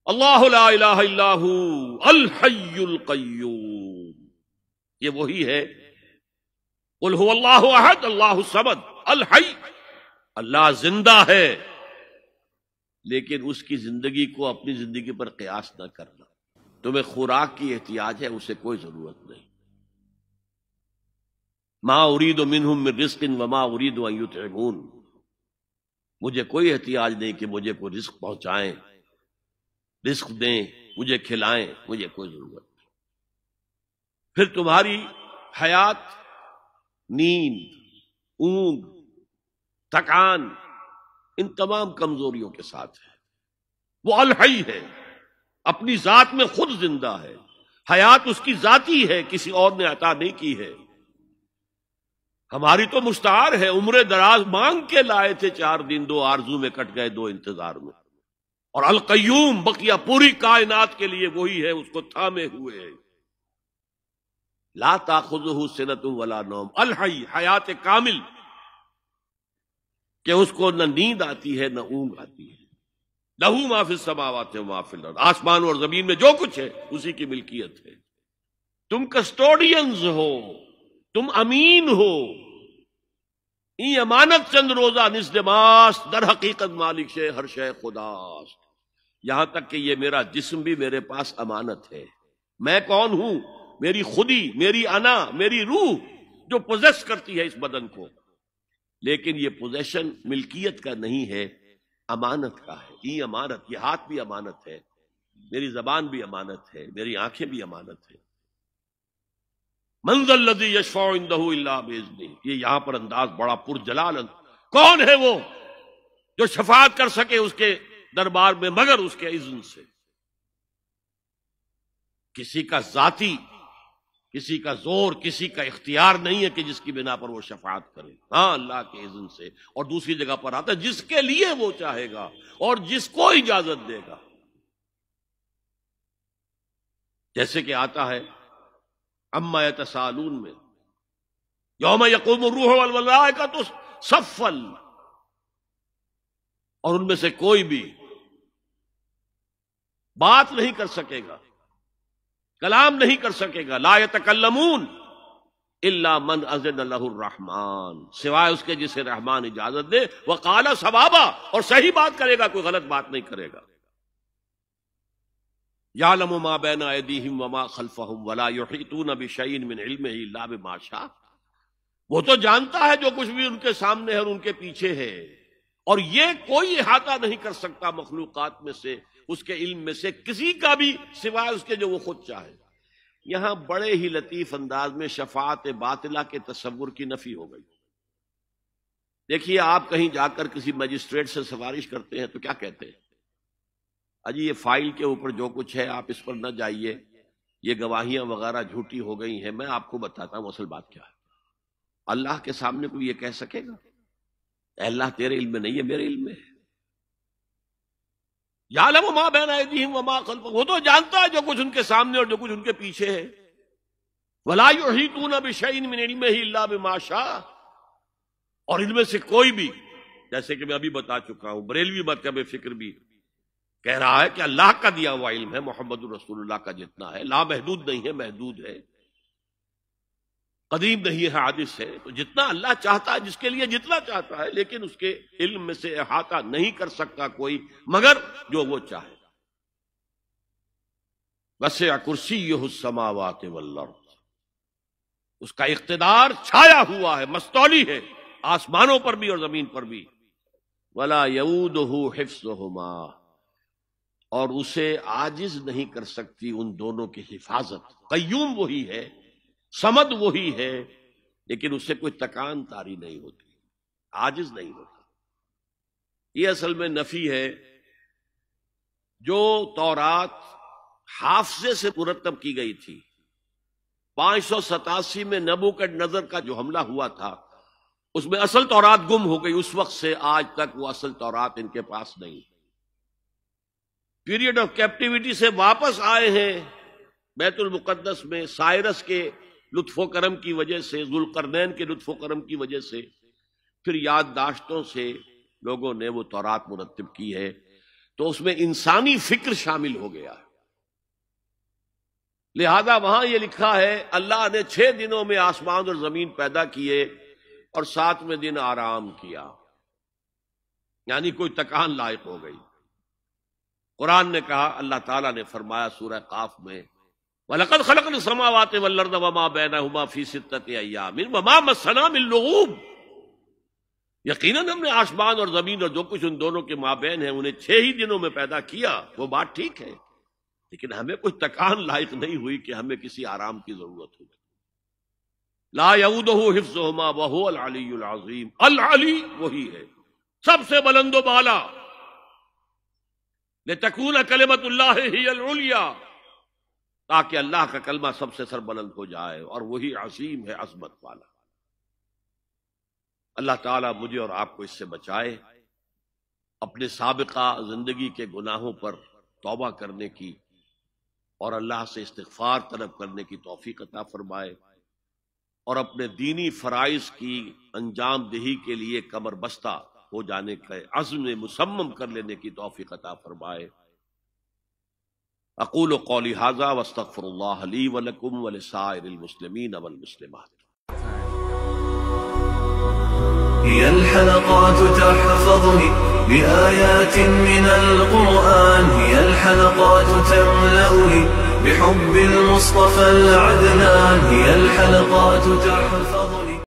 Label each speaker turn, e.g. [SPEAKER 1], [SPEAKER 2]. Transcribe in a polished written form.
[SPEAKER 1] اللہ لا الہ الا ہو الحی القیوم، یہ وہی ہے قل هو اللہ احد اللہ الصمد الحی، اللہ زندہ ہے، لیکن اس کی زندگی کو اپنی زندگی پر قیاس نہ کرنا۔ تمہیں خوراک کی احتیاج ہے، اسے کوئی ضرورت نہیں۔ ما اريد منهم من رزق وما اريد ان يطعمون، مجھے کوئی احتیاج نہیں کہ مجھے کوئی رزق پہنچائیں، رزق دیں، مجھے کھلائیں، مجھے کوئی ضرورت نہیں۔ پھر تمہاری حیات نیند، اونگ، تھکان، ان تمام کمزوریوں کے ساتھ ہے۔ وہ الحی ہے، اپنی ذات میں خود زندہ ہے، حیات اس کی ذاتی ہے، کسی اور نے عطا نہیں کی ہے۔ ہماری تو مستعار ہے، عمر دراز مانگ کے لائے تھے، 4 دن 2 آرزو میں کٹ گئے، 2 انتظار میں۔ اور القیوم بقیہ پوری کائنات کے لیے وہی ہے، اس کو تھامے ہوئے ہے۔ لا تاخذہ سنۃ ولا نوم، الحی، حیات کامل، کہ اس کو نہ نیند آتی ہے نہ اونگ آتی ہے۔ لہ ما فی السماوات و ما فی الارض، آسمان اور زمین میں جو کچھ ہے اسی کی ملکیت ہے۔ تم کسٹوڈینز ہو، تم امین ہو، این امانت چند روزہ نزد ماست، در حقیقت مالک شے ہر شے خداست۔ یہاں تک کہ یہ میرا جسم بھی میرے پاس امانت ہے۔ میں کون ہوں؟ میری خودی، میری انا، میری روح جو پوزیس کرتی ہے اس بدن کو، لیکن یہ پوزیشن ملکیت کا نہیں ہے، امانت کا ہے۔ یہ امانت، یہ ہاتھ بھی امانت ہے، میری زبان بھی امانت ہے، میری آنکھیں بھی امانت ہے۔ من ذا الذی یشفع عندہ الا باذنہ، یہ یہاں پر انداز بڑا پرجلال کون ہے وہ جو شفاعت کر سکے اس کے دربار میں مگر اس کے اذن سے۔ کسی کا ذاتی، کسی کا زور، کسی کا اختیار نہیں ہے کہ جس کی بنا پر وہ شفاعت کرے، ہاں اللہ کے اذن سے۔ اور دوسری جگہ پر آتا ہے جس کے لیے وہ چاہے گا اور جس کو اجازت دے گا، جیسے کہ آتا ہے اما یتساءلون میں، یوم یقوم الروح والملائکۃ صفا، اور ان میں سے کوئی بھی بات نہیں کر سکے گا، کلام نہیں کر سکے گا، لا یتکلمون الا من اذن لہ الرحمن، سوائے اس کے جسے رحمان اجازت دے، وقال صوابا، اور صحیح بات کرے گا، کوئی غلط بات نہیں کرے گا۔ یعلم ما بین ایدیہم وما خلفہم ولا یحیطون بشیء من علمہ الا بما شاء، وہ تو جانتا ہے جو کچھ بھی ان کے سامنے ہے اور ان کے پیچھے ہے، اور یہ کوئی احاطہ نہیں کر سکتا مخلوقات میں سے، اس کے علم میں سے کسی کا بھی، سوائے اس کے جو وہ خود چاہے۔ یہاں بڑے ہی لطیف انداز میں شفاعت باطلہ کے تصور کی نفی ہو گئی۔ دیکھیے، آپ کہیں جا کر کسی مجسٹریٹ سے سفارش کرتے ہیں تو کیا کہتے ہیں؟ اجی یہ فائل کے اوپر جو کچھ ہے آپ اس پر نہ جائیے، یہ گواہیاں وغیرہ جھوٹی ہو گئی ہیں، میں آپ کو بتاتا ہوں اصل بات کیا ہے۔ اللہ کے سامنے کوئی یہ کہہ سکے گا اے اللہ تیرے علم میں نہیں ہے، میرے علم میں ہے؟ یعلم ما بین ایدیہم وما خلفہم، وہ تو جانتا ہے جو کچھ ان کے سامنے اور جو کچھ ان کے پیچھے ہے۔ ولا یحیطون بشیء من علمہ الا بما شاء، اور ان میں سے کوئی بھی، جیسے کہ میں ابھی بتا چکا ہوں، بریلوی مکتب فکر بھی کہہ رہا ہے کہ اللہ کا دیا ہوا علم ہے، محمد الرسول اللہ کا جتنا ہے، لا محدود نہیں ہے، محدود ہے، قدیم نہیں ہے، حادث ہے، تو جتنا اللہ چاہتا ہے، جس کے لیے جتنا چاہتا ہے، لیکن اس کے علم میں سے احاطہ نہیں کر سکتا کوئی مگر جو وہ چاہے۔ وسع کرسیہ السماوات والارض، اس کا اقتدار چھایا ہوا ہے، مستولی ہے، آسمانوں پر بھی اور زمین پر بھی۔ ولا یؤودہ حفظہما، اور اسے عاجز نہیں کر سکتی ان دونوں کی حفاظت۔ قیوم وہی ہے، صمد وہی ہے، لیکن اس سے کوئی تکان طاری نہیں ہوتی، عاجز نہیں ہوتا۔ یہ اصل میں نفی ہے۔ جو تورات حافظے سے مرتب کی گئی تھی، 587 میں نبوکدنضر کا جو حملہ ہوا تھا، اس میں اصل تورات گم ہو گئی، اس وقت سے آج تک وہ اصل تورات ان کے پاس نہیں۔ پیریڈ آف کیپٹیوٹی سے واپس آئے ہیں بیت المقدس میں، سائرس کے لطف و کرم کی وجہ سے، ذوالقرنین کے لطف و کرم کی وجہ سے، پھر یادداشتوں سے لوگوں نے وہ تورات مرتب کی ہے۔ تو اس میں انسانی فکر شامل ہو گیا ہے. لہذا وہاں یہ لکھا ہے اللہ نے 6 دنوں میں آسمان اور زمین پیدا کیے اور 7ویں دن آرام کیا، یعنی کوئی تکان لائق ہو گئی. قرآن نے کہا، اللہ تعالیٰ نے فرمایا سورہ قاف میں، وَلَقَدْ خَلَقْنَا السَّمَاوَاتِ وَالْأَرْضَ وَمَا بَيْنَهُمَا فِي 6 أَيَّامٍ وَمَا مَسَّنَا مِن لُغُوبٍ. یقیناً ہم نے آسمان اور زمین اور جو کچھ ان دونوں کے مابین ہے انہیں 6 ہی دنوں میں پیدا کیا. وہ بات ٹھیک ہے، لیکن ہمیں کوئی تکان لائق نہیں ہوئی کہ ہمیں کسی آرام کی ضرورت ہو. لا یعودہ حفظہما وہو العلی العظیم. العلی وہی ہے سب سے بلند و بالا. لتکون کلمۃ اللہ ہی العلیٰ، تاکہ اللہ کا کلمہ سب سے سربلند ہو جائے، اور وہی عظیم ہے، عظمت والا. اللہ تعالیٰ مجھے اور آپ کو اس سے بچائے، اپنے سابقہ زندگی کے گناہوں پر توبہ کرنے کی اور اللہ سے استغفار طلب کرنے کی توفیق عطا فرمائے، اور اپنے دینی فرائض کی انجام دہی کے لیے کمر بستہ ہو جانے کا عزم مصمم کر لینے کی توفیق عطا فرمائے. اقول قولی ھذا واستغفر اللہ لی ولکم ولسائر المسلمین والمسلمات.
[SPEAKER 2] هي الحلقات تحفظني بآيات من القرآن، هي الحلقات تملأني بحب المصطفى العدنان، هي الحلقات تحفظني